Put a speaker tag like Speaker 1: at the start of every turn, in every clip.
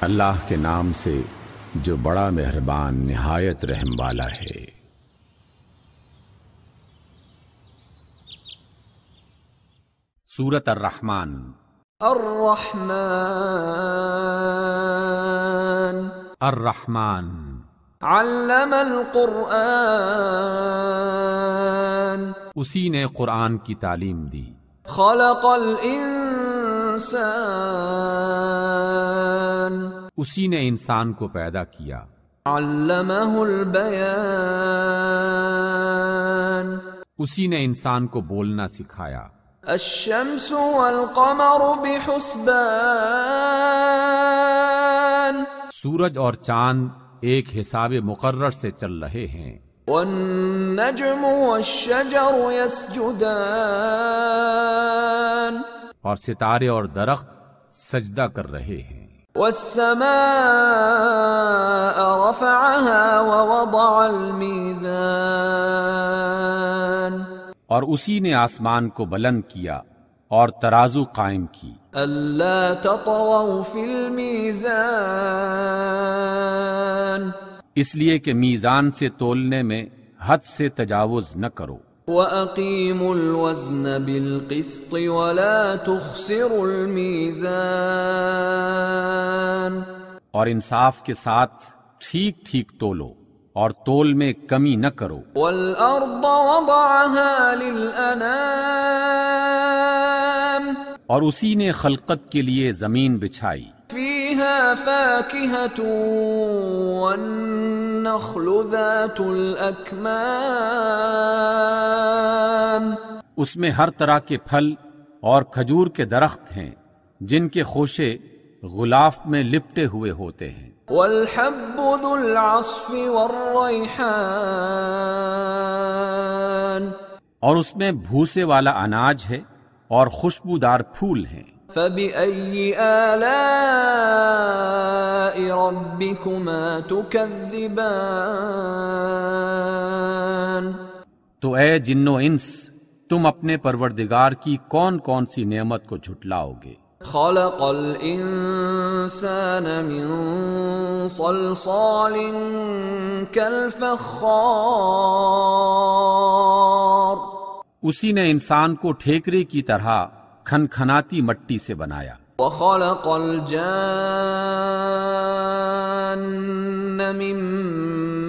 Speaker 1: اللہ کے نام سے جو بڑا مہربان نہایت رحم والا ہے۔
Speaker 2: سورۃ الرحمن۔
Speaker 3: الرحمن
Speaker 2: الرحمن
Speaker 3: علم القرآن
Speaker 2: اسی نے قرآن کی تعلیم دی۔
Speaker 3: خلق الانسان
Speaker 2: اسی نے انسان کو پیدا کیا۔
Speaker 3: علمہ البیان
Speaker 2: اسی نے انسان کو بولنا سکھایا۔
Speaker 3: الشمس والقمر بحسبان
Speaker 2: سورج اور چاند ایک حساب مقرر سے چل رہے ہیں۔
Speaker 3: والنجم والشجر يسجدان
Speaker 2: اور ستارے اور درخت سجدہ کر رہے ہیں۔
Speaker 3: والسماء رفعها ووضع الميزان
Speaker 2: اور اسی نے آسمان کو بلند کیا اور ترازو قائم کی۔
Speaker 3: ألا تطغوا في الميزان
Speaker 2: اس لیے کہ میزان سے تولنے میں حد سے تجاوز نہ کرو۔
Speaker 3: وَأَقِيمُوا الْوَزْنَ بِالْقِسْطِ وَلَا تُخْسِرُوا الْمِيزَانَ
Speaker 2: اور انصاف کے ساتھ ٹھیک ٹھیک تولو اور تول میں کمی نہ کرو۔
Speaker 3: وَالْأَرْضَ وَضَعَهَا لِلْأَنَامِ
Speaker 2: اور اسی نے خلقت کے لیے زمین بچھائی۔
Speaker 3: فِيهَا فَاكِهَةٌ وَالنَّخْلُ ذَاتُ الْأَكْمَامِ
Speaker 2: اس میں ہر طرح کے پھل اور کھجور کے درخت ہیں جن کے خوشے غلاف میں لپٹے ہوئے ہوتے ہیں۔
Speaker 3: وَالْحَبُّ ذُو الْعَصْفِ وَالرَّيْحَانِ
Speaker 2: اور اس میں بھوسے والا اناج ہے اور خوشبودار پھول ہیں۔
Speaker 3: فَبِأَيِّ آلَاءِ رَبِّكُمَا تُكَذِّبَانِ
Speaker 2: تو اے جن و انس، تم اپنے پروردگار کی کون کون سی نعمت کو جھٹلاؤ گے؟
Speaker 3: خَلَقَ الْإِنسَانَ مِنْ صَلْصَالٍ كَالْفَخَّارِ
Speaker 2: اسی نے انسان کو ٹھیکرے کی طرح کھنکھناتی مٹی سے بنایا۔
Speaker 3: وَخَلَقَ الْجَانَّ مِن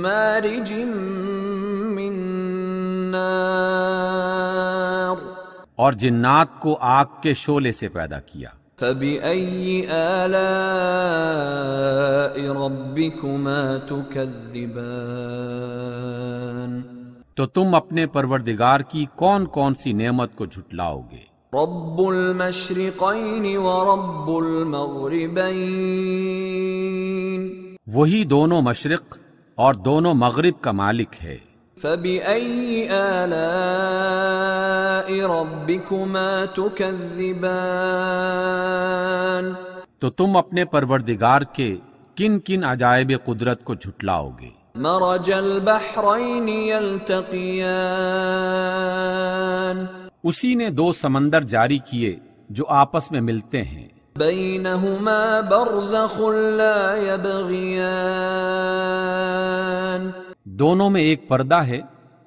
Speaker 3: مَّارِجٍ مِّن نَّارٍ
Speaker 2: اور جنات کو آگ کے شعلے سے پیدا کیا۔
Speaker 3: فَبِأَيِّ آلَاءِ رَبِّكُمَا تُكَذِّبَانِ
Speaker 2: تو تم اپنے پروردگار کی کون کون سی نعمت کو جھٹلاؤ گے؟
Speaker 3: رب المشرقین ورب المغربین
Speaker 2: وہی دونوں مشرق اور دونوں مغرب کا مالک ہے۔
Speaker 3: فَبِأَيِّ آلَاءِ رَبِّكُمَا تُكَذِّبَانِ
Speaker 2: تو تم اپنے پروردگار کے کن کن عجائب قدرت کو جھٹلاؤ گے؟
Speaker 3: مرج البحرین یلتقیان
Speaker 2: اسی نے دو سمندر جاری کیے جو آپس میں ملتے ہیں۔
Speaker 3: بینہما برزخ لا یبغیان
Speaker 2: دونوں میں ایک پردہ ہے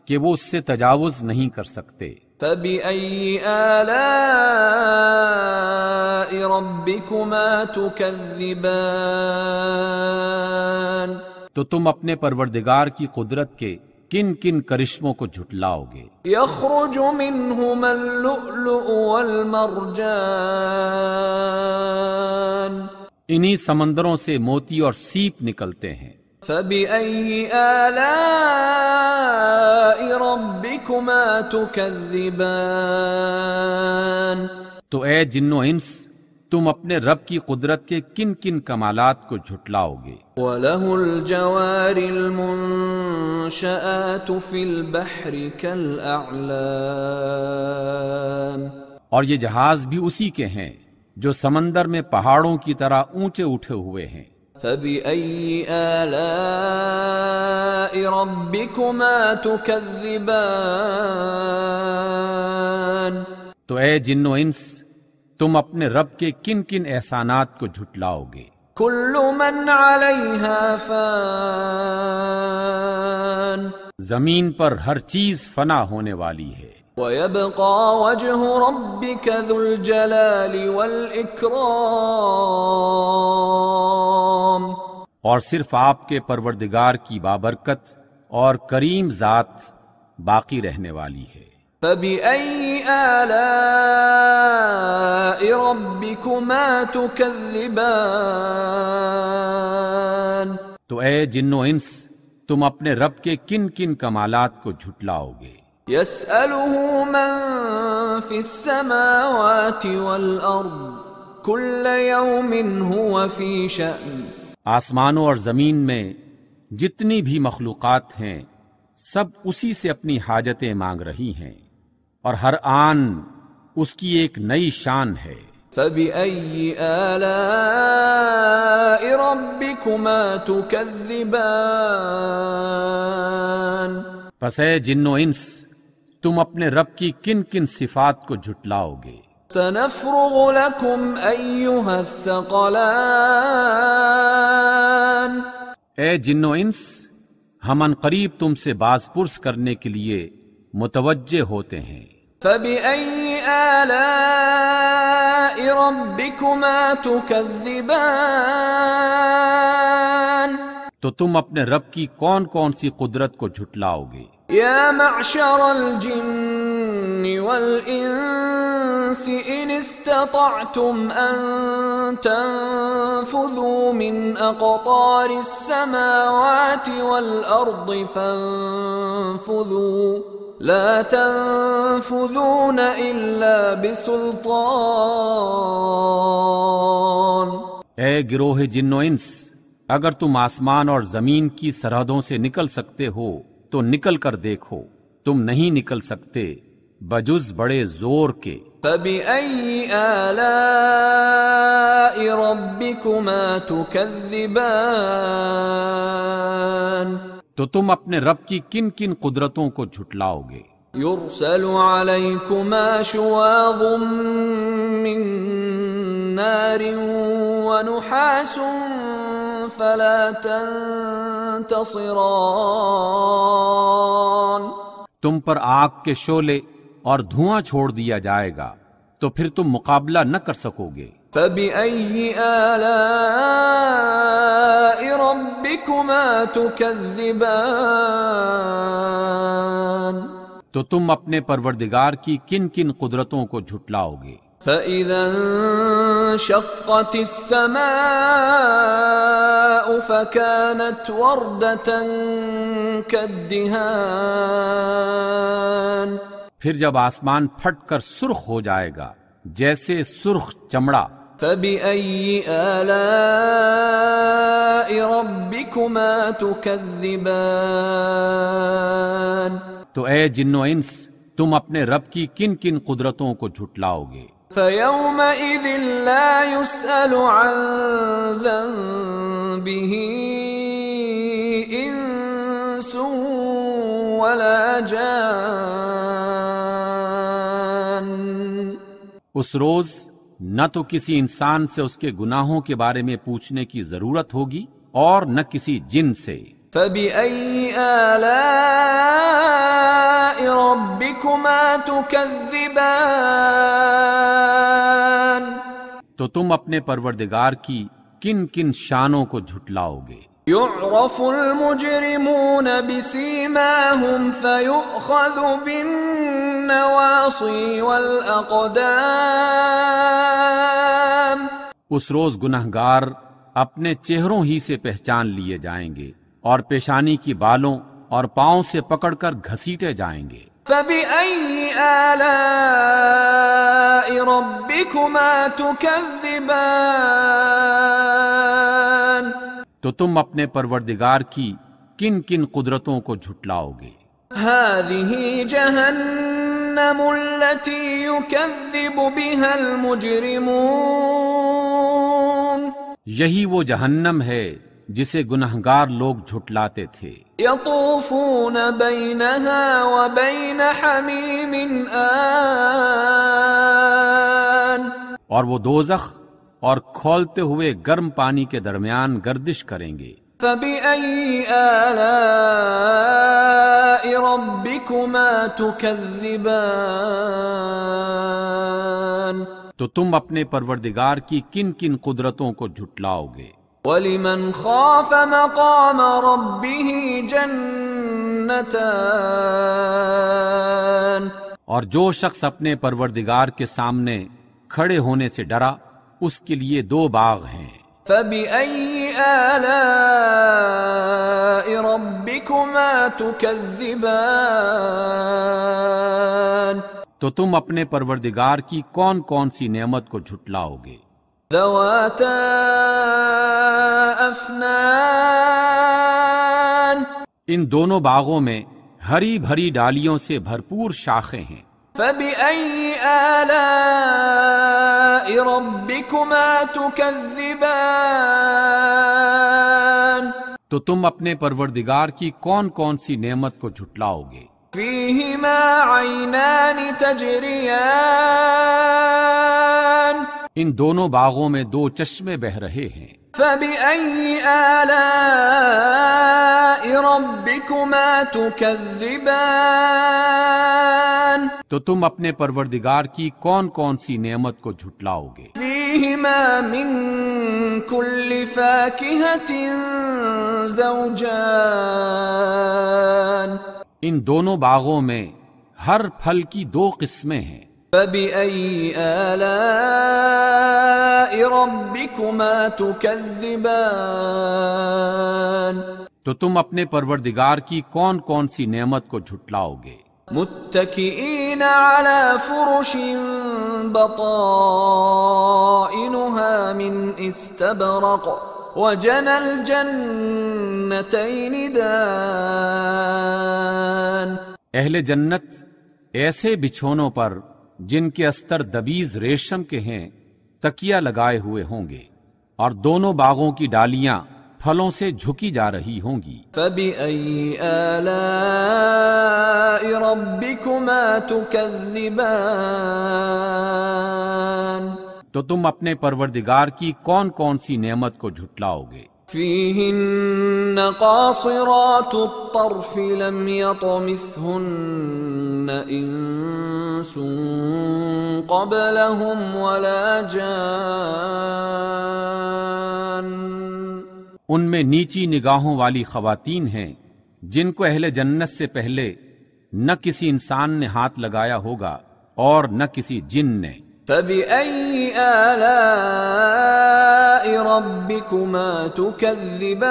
Speaker 2: کہ وہ اس سے تجاوز نہیں کر سکتے۔
Speaker 3: فَبِأَيِّ آلَاءِ رَبِّكُمَا تُكَذِّبَانِ
Speaker 2: تو تم اپنے پروردگار کی قدرت کے کن کن کرشموں کو جھٹلاؤ گے؟
Speaker 3: يخرج منهما اللؤلؤ والمرجان
Speaker 2: انہی سمندروں سے موتی اور سیپ نکلتے ہیں۔
Speaker 3: فَبِأَيِّ آلَاءِ رَبِّكُمَا تُكَذِّبَانِ
Speaker 2: تو اے جن و انس، تم اپنے رب کی قدرت کے کن کن کمالات کو جھٹلاؤ گے؟
Speaker 3: وَلَهُ الْجَوَارِ الْمُنشَآتُ فِي الْبَحْرِ كَالْأَعْلَامِ
Speaker 2: اور یہ جہاز بھی اسی کے ہیں جو سمندر میں پہاڑوں کی طرح اونچے اٹھے ہوئے ہیں۔
Speaker 3: فَبِأَيِّ آلَاءِ رَبِّكُمَا تُكَذِّبَانِ
Speaker 2: تو اے جن و انس، تم اپنے رب کے کن کن احسانات کو جھٹلاؤ گے؟
Speaker 3: كل من عليها فان
Speaker 2: زمین پر ہر چیز فنا ہونے والی ہے،
Speaker 3: ويبقى وجه ربك ذو الجلال والإكرام
Speaker 2: اور صرف آپ کے پروردگار کی بابرکت اور کریم ذات باقی رہنے والی ہے۔
Speaker 3: فبأي آلاء ربكما تكذبان
Speaker 2: تو اے جن و انس، تم اپنے رب کے کن کن کمالات کو جھٹلاؤ گے؟
Speaker 3: يسأله من في السماوات والأرض كل يوم هو في شأن
Speaker 2: آسمانوں اور زمین میں جتنی بھی مخلوقات ہیں سب اسی سے اپنی حاجتیں مانگ رہی ہیں، اور ہر آن اس کی ایک نئی شان ہے۔
Speaker 3: فبأي آلاء ربكما تكذبان
Speaker 2: پس اے جن و انس، تم اپنے رب کی کن کن صفات کو جھٹلاؤ گے؟
Speaker 3: سنفرغ لكم أيها الثقلان
Speaker 2: اے جن و انس، ہم ان قریب تم سے باز پرس کرنے کے لیے متوجہ ہوتے ہیں۔
Speaker 3: فبأي آلاء ربكما تكذبان
Speaker 2: تو تم اپنے رب کی کون کون سی قدرت کو جھٹلاؤ گے؟
Speaker 3: يا معشر الجن والإنس إن استطعتم أن تنفذوا من أقطار السماوات والأرض فانفذوا لا تنفذون إلا بسلطان
Speaker 2: اے گروہ جن و انس، اگر تم آسمان اور زمین کی سرحدوں سے نکل سکتے ہو تو نکل کر دیکھو، تم نہیں نکل سکتے بجز بڑے زور کے۔
Speaker 3: فبأي آلاء ربكما تكذبان
Speaker 2: تو تم اپنے رب کی کن کن قدرتوں کو جھٹلاؤ گے؟
Speaker 3: يرسل عليكما شواظ من نار ونحاس فلا تنتصران
Speaker 2: تم پر آگ کے شعلے اور دھواں چھوڑ دیا جائے گا تو پھر تم مقابلہ نہ کر سکو گے۔
Speaker 3: فبأي آلاء ربكما تكذبان
Speaker 2: تو تم اپنے پروردگار کی کن کن قدرتوں کو جھٹلاؤ گے؟
Speaker 3: فإذا انشقت السماء فكانت وردة كالدهان
Speaker 2: پھر جب آسمان پھٹ کر سرخ ہو جائے گا جیسے سرخ چمڑا۔
Speaker 3: فبأي آلاء ربكما تكذبان
Speaker 2: تو اے جن و انس، تم اپنے رب کی کن کن قدرتوں کو جھٹلاؤ گے؟
Speaker 3: فيومئذ لا يسأل عن ذنبه إنس ولا جان
Speaker 2: اس روز نہ تو کسی انسان سے اس کے گناہوں کے بارے میں پوچھنے کی ضرورت ہوگی اور نہ کسی جن سے۔
Speaker 3: فبأي آلاء ربكما تكذبان
Speaker 2: تو تم اپنے پروردگار کی کن کن شانوں کو جھٹلاؤ گے؟
Speaker 3: يعرف المجرمون بسيماهم فيؤخذ بالنواصي والأقدام
Speaker 2: اس روز گنہگار اپنے چہروں ہی سے پہچان لیے جائیں گے اور پیشانی کی بالوں اور پاؤں سے پکڑ کر گھسیٹے جائیں گے۔
Speaker 3: فبأي آلاء ربكما تكذبان
Speaker 2: تو تم اپنے پروردگار کی کن کن قدرتوں کو جھٹلاؤ گے؟
Speaker 3: هذه جهنم التي يكذب بها المجرمون
Speaker 2: یہی وہ جہنم ہے جسے گنہگار لوگ جھٹلاتے تھے۔
Speaker 3: يطوفون بينها وبين حميم آن
Speaker 2: اور وہ دوزخ اور کھولتے ہوئے گرم پانی کے درمیان گردش کریں گے۔
Speaker 3: فَبِأَيِّ آلَاءِ رَبِّكُمَا تُكَذِّبَانِ؟
Speaker 2: تو تم اپنے پروردگار کی کن کن قدرتوں کو جھٹلاؤ گے؟
Speaker 3: وَلِمَنْ خَافَ مَقَامَ رَبِّهِ جَنَّتَانِ،
Speaker 2: اور جو شخص اپنے پروردگار کے سامنے کھڑے ہونے سے ڈرا اس کے لیے 2 باغ ہیں۔
Speaker 3: فَبِأَيِّ آلَاءِ رَبِّكُمَا تُكَذِّبَانِ؟
Speaker 2: تو تم اپنے پروردگار کی کون کون سی نعمت کو جھٹلاؤ گے؟
Speaker 3: ذَوَاتَا أَفْنَانٍ،
Speaker 2: ان دونوں باغوں میں ہری بھری ڈالیوں سے بھرپور شاخیں ہیں۔
Speaker 3: فَبِأَيِّ آلَاءِ رَبِّكُمَا تُكَذِّبَانِ؟
Speaker 2: تو تم اپنے پروردگار کی کون کون سی نعمت کو جھٹلاؤ گے؟
Speaker 3: فِيهِمَا عَيْنَانِ تَجْرِيَانِ،
Speaker 2: ان دونوں باغوں میں 2 چشمے بہہ رہے ہیں۔
Speaker 3: فَبِأَيِّ آلَاءِ رَبِّكُمَا تُكَذِّبَانِ؟
Speaker 2: تو تم اپنے پروردگار کی کون کون سی نعمت کو جھٹلاؤ گے؟
Speaker 3: فِيهِمَا مِن كُلِّ فَاكِهَةٍ زَوْجَانِ،
Speaker 2: ان دونوں باغوں میں ہر پھل کی 2 قسمیں ہیں۔
Speaker 3: فَبِأَيِّ آلَاءِ رَبِّكُمَا تُكَذِّبَانِ؟
Speaker 2: تو تم اپنے پروردگار کی کون کون سی نعمت کو جھٹلاؤ گے؟
Speaker 3: متكئين على فرش بطائنها من استبرق وجنى الجنتين دان،
Speaker 2: اہل جنت ایسے بچھونوں پر جن کے استر دبیز ریشم کے ہیں تکیہ لگائے ہوئے ہوں گے، اور دونوں باغوں کی ڈالیاں پھلوں سے جھکی جا رہی ہوں گی۔
Speaker 3: فَبِأَيِّ آلَاءِ رَبِّكُمَا تُكَذِّبَانِ؟
Speaker 2: تو تم اپنے پروردگار کی کون کون سی نعمت کو جھٹلاؤ گے؟
Speaker 3: فِيهِنَّ قَاصِرَاتُ الطَّرْفِ لَمْ يَطْمِثْهُنَّ إِنسٌ قَبْلَهُمْ وَلَا جَانٌّ،
Speaker 2: ان میں نیچی نگاہوں والی خواتین ہیں جن کو اہل جنت سے پہلے نہ کسی انسان نے ہاتھ لگایا ہوگا اور نہ کسی جن نے۔
Speaker 3: فَبِأَيِّ آلَاءِ رَبِّكُمَا تُكَذِّبَانِ؟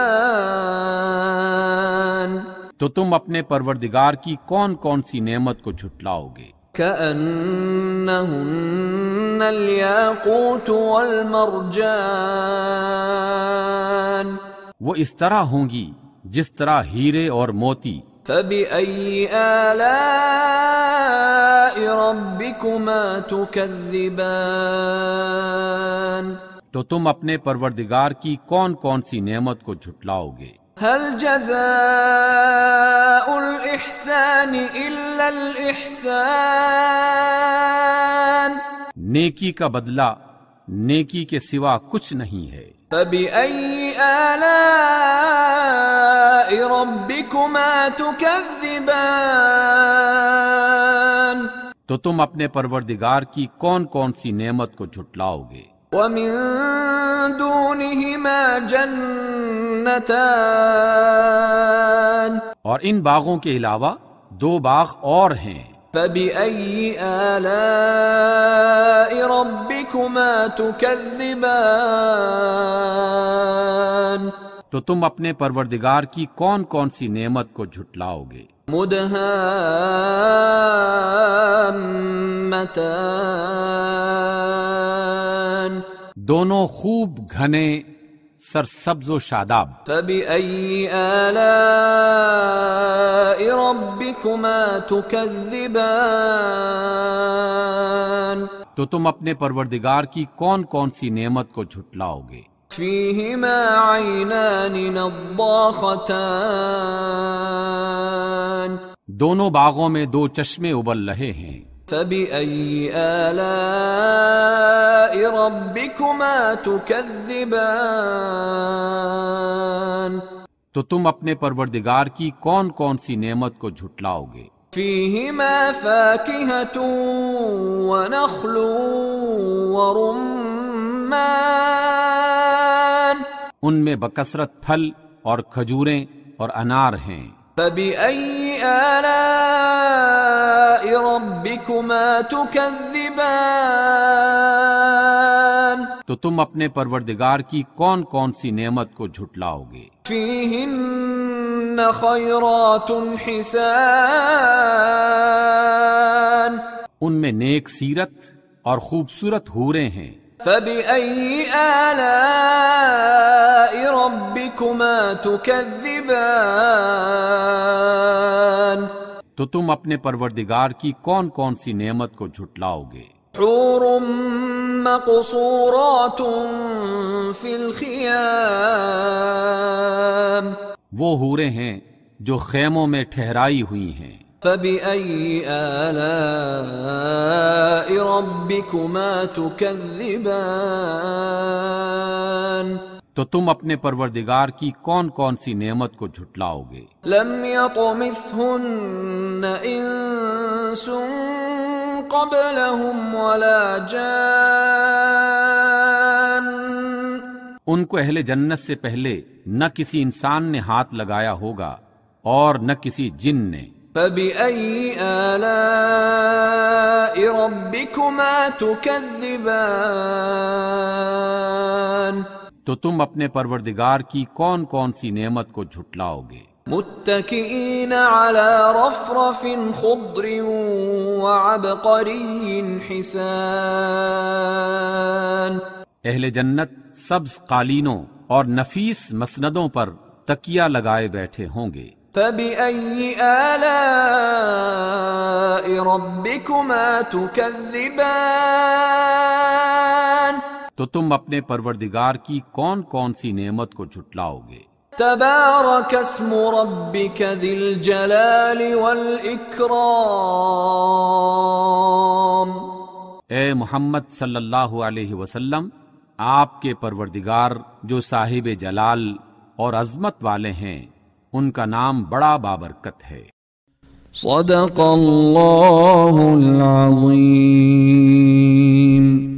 Speaker 2: تو تم اپنے پروردگار کی کون کون سی نعمت کو جھٹلاؤ گے؟
Speaker 3: كَأَنَّهُنَّ الْيَاقُوتُ وَالْمَرْجَانُ،
Speaker 2: وہ اس طرح ہوں گی جس طرح ہیرے اور موتی۔
Speaker 3: فَبِأَيِّ آلَاءِ رَبِّكُمَا تُكَذِّبَانِ؟
Speaker 2: تو تم اپنے پروردگار کی کون کون سی نعمت کو جھٹلاؤ گے؟
Speaker 3: هَلْ جَزَاءُ الْإِحْسَانِ إِلَّا الْإِحْسَانُ؟
Speaker 2: نیکی کا بدلہ نیکی کے سوا کچھ نہیں ہے۔
Speaker 3: فَبِأَيِّ آلَاءِ رَبِّكُمَا تُكَذِّبَانِ؟
Speaker 2: تو تم اپنے پروردگار کی کون کون سی نعمت کو جھٹلاؤ گے؟
Speaker 3: وَمِن دُونِهِمَا جَنَّتَانِ،
Speaker 2: اور ان باغوں کے علاوہ 2 باغ اور ہیں۔
Speaker 3: فَبِأَيِّ آلَاءِ رَبِّكُمَا تُكَذِّبَانِ؟
Speaker 2: تو تم اپنے پروردگار کی کون کون سی نعمت کو جھٹلاؤ گے؟
Speaker 3: مُدْهَامَّتَانِ،
Speaker 2: دونوں خوب گھنے سرسبز و شاداب۔
Speaker 3: فَبِأَيِّ آلَاءِ رَبِّكُمَا تُكَذِّبَانِ؟
Speaker 2: تو تم اپنے پروردگار کی کون کون سی نعمت کو جھٹلاؤ گے؟
Speaker 3: فِيهِمَا عَيْنَانِ نَضَّاخَتَانِ،
Speaker 2: دونوں باغوں میں 2 چشمے ابل رہے ہیں۔
Speaker 3: فبأي آلاء ربكما تكذبان
Speaker 2: تو تم اپنے پروردگار کی کون کون سی نعمت کو جھٹلاؤ گے؟
Speaker 3: فيهما فاكهة ونخل ورمان
Speaker 2: ان میں بکثرت پھل اور کھجوریں اور انار ہیں۔
Speaker 3: فبأي آلاء ربكما تكذبان
Speaker 2: تو تم اپنے پروردگار کی کون کون سی نعمت کو جھٹلاؤ گے؟
Speaker 3: فيهن خيرات حسان
Speaker 2: ان میں نیک سیرت اور خوبصورت حوریں ہیں۔
Speaker 3: فبأي آلاء ربكما تكذبان
Speaker 2: تو تم اپنے پروردگار کی کون کون سی نعمت کو جھٹلاؤ گے؟
Speaker 3: حور مقصورات في الخيام
Speaker 2: وہ حوریں ہیں جو خیموں میں ٹھہرائی ہوئی ہیں۔
Speaker 3: فبأي آلاء ربكما تكذبان
Speaker 2: تو تم اپنے پروردگار کی کون کون سی نعمت کو جھٹلاؤ گے؟
Speaker 3: لم يطمثهن انس قبلهم ولا جان
Speaker 2: ان کو اہل جنت سے پہلے نہ کسی انسان نے ہاتھ لگایا ہوگا اور نہ کسی جن نے۔
Speaker 3: فبأي آلاء ربكما تكذبان
Speaker 2: تو تم اپنے پروردگار کی کون کون سی نعمت کو جھٹلاؤ گے؟
Speaker 3: متكئين على رفرف خضر وعبقري حسان
Speaker 2: اہل جنت سبز قالینوں اور نفیس مسندوں پر تکیہ لگائے بیٹھے ہوں گے۔
Speaker 3: فبأي آلاء ربكما تكذبان
Speaker 2: تو تم اپنے پروردگار کی کون کون سی نعمت کو جھٹلاؤ گے؟
Speaker 3: تبارك اسم ربك ذي الجلال والإكرام
Speaker 2: اے محمد صلی اللہ علیہ وسلم، آپ کے پروردگار جو صاحب جلال اور عظمت والے ہیں، ان کا نام بڑا بابرکت ہے۔
Speaker 3: صدق اللہ العظیم۔